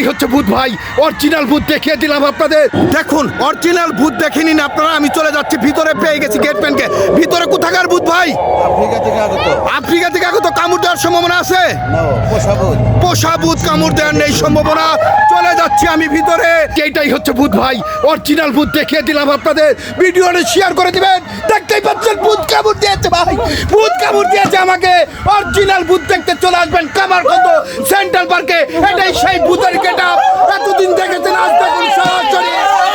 এটাই হচ্ছে ভূত ভাই, অরিজিনাল ভূত দেখিয়ে দিলাম আপনাদের। দেখুন অরিজিনাল ভূত দেখে নিন আপনারা। আমি চলে যাচ্ছি ভিতরে, পেয়ে গেছি গেটম্যানকে। ভিতরে কোথাকার ভূত ভাই? আফ্রিকা থেকে আগত। কামড় দেওয়ার সম্ভাবনা আছে? পোষা ভূত, কামড় দেওয়ার নেই সম্ভাবনা। চলে যাচ্ছি আমি ভিতরে। এটাই হচ্ছে ভূত ভাই, অরিজিনাল ভূত দেখিয়ে দিলাম আপনাদের। ভিডিওটা শেয়ার করে দিবেন। দেখতেই পাচ্ছেন ভূত কামড় দিয়েছে ভাই, ভূত কামড় দিয়েছে আমাকে। অরিজিনাল ভূত দেখতে চলে আসবেন কামারখন্দ সেন্ট্রাল পার্কে। এটাই সেই ভূতের গেটআপ। এতদিন দেখেছেন, আজ দেখুন সরাসরি।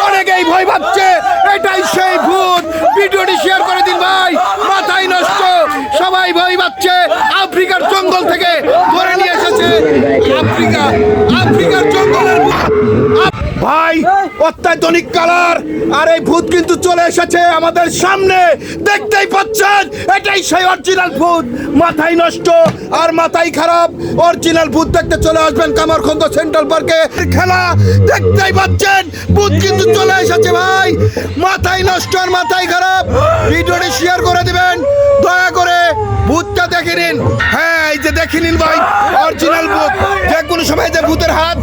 অনেকেই ভয় পাচ্ছে, এটাই সেই ভূত। ভিডিওটি শেয়ার করে দিন ভাই, মাথায় নষ্ট। সবাই ভয় পাচ্ছে। আফ্রিকার জঙ্গল থেকে ধরে নিয়ে এসেছে। আফ্রিকার জঙ্গলের ভাই, অত্যাধুনিক কালার। আর এই ভূত কিন্তু চলে এসেছে আমাদের সামনে, দেখতেই পাচ্ছেন। এটাই সেই অরিজিনাল ভূত। মাথায় নষ্ট আর মাথায় খারাপ অরিজিনাল ভূত দেখতে চলে আসবেন কামারখন্দ সেন্ট্রাল পার্কে। খেলা দেখতেই পাচ্ছেন, ভূত কিন্তু চলে এসেছে ভাই। মাথায় নষ্ট আর মাথায় খারাপ। ভিডিওটি শেয়ার করে দিবেন দয়া করে। ভূতটা দেখে নিন। হ্যাঁ, এই যে দেখে নিন ভাই, অরিজিনাল ভূত। যে কোনো সময় যে ভূতের হাত,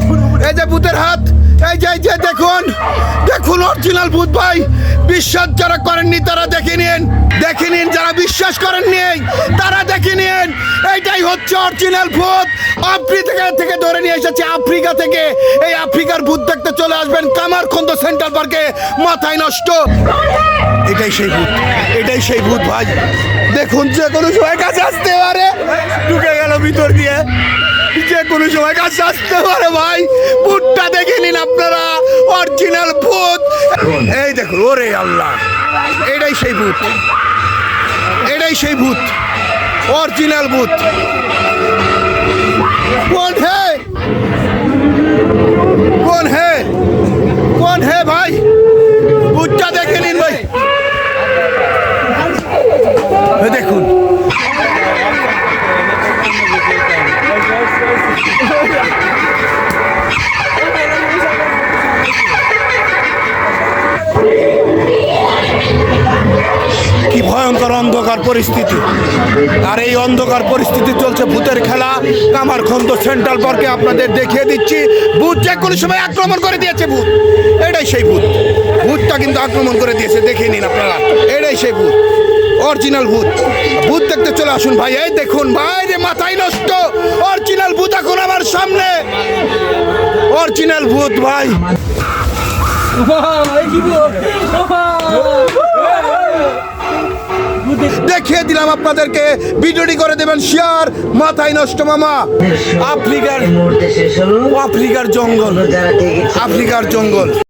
এই যে ভূতের হাত, এই যে দেখুন, দেখুন অরিজিনাল ভূত ভাই। বিশ্বাস যারা করেননি তারা দেখে নিন, দেখে নিন। যারা বিশ্বাস করেননি তারা দেখে নিন। এইটাই হচ্ছে অরিজিনাল ভূত। আফ্রিকা থেকে ধরে নিয়ে এসেছে, আফ্রিকা থেকে। এই আফ্রিকার ভূত দেখতে চলে আসবেন কামারখন্দ সেন্ট্রাল পার্কে। মাথায় নষ্ট। এটাই সেই ভূত, এটাই সেই ভূত ভাই। দেখুন যে কোনো সময় কাছে আসতে পারে। ঢুকে গেল ভিতর দিয়ে, যে কোনো সময় কাছে আসতে পারে ভাই। ভূতটা দেখে নিন আপনারা, অরিজিনাল ভূত। এই দেখুন, ওরে আল্লাহ, এটাই সেই ভূত, এটাই সেই ভূত, অরিজিনাল ভূত। কোন হে, কোন হে, কোন হে ভাই? ভূতটা দেখে নিন ভাই, দেখুন। কি ভয়ঙ্কর অন্ধকার পরিস্থিতি। আর এই অন্ধকার পরিস্থিতি চলছে ভূতের খেলা কামারখন্দ সেন্ট্রাল পার্কে। আপনাদের দেখিয়ে দিচ্ছি, ভূত যে কোনো সময় আক্রমণ করে দিয়েছে। ভূত, এটাই সেই ভূত। ভূতটা কিন্তু আক্রমণ করে দিয়েছে, দেখে নিন আপনারা। এটাই সেই ভূত, অরিজিনাল ভূত। ভূত দেখতে চলে আসুন ভাই। এই দেখুন ভাই, রে মাথায় নষ্ট। অরিজিনাল ভূত এখন আমার সামনে, অরিজিনাল ভূত ভাই। দেখিয়ে দিলাম আপনাদেরকে। ভিডিওটি করে দেবেন শেয়ার। মাথায় নষ্ট মামা। আফ্রিকার জঙ্গল, আফ্রিকার জঙ্গল।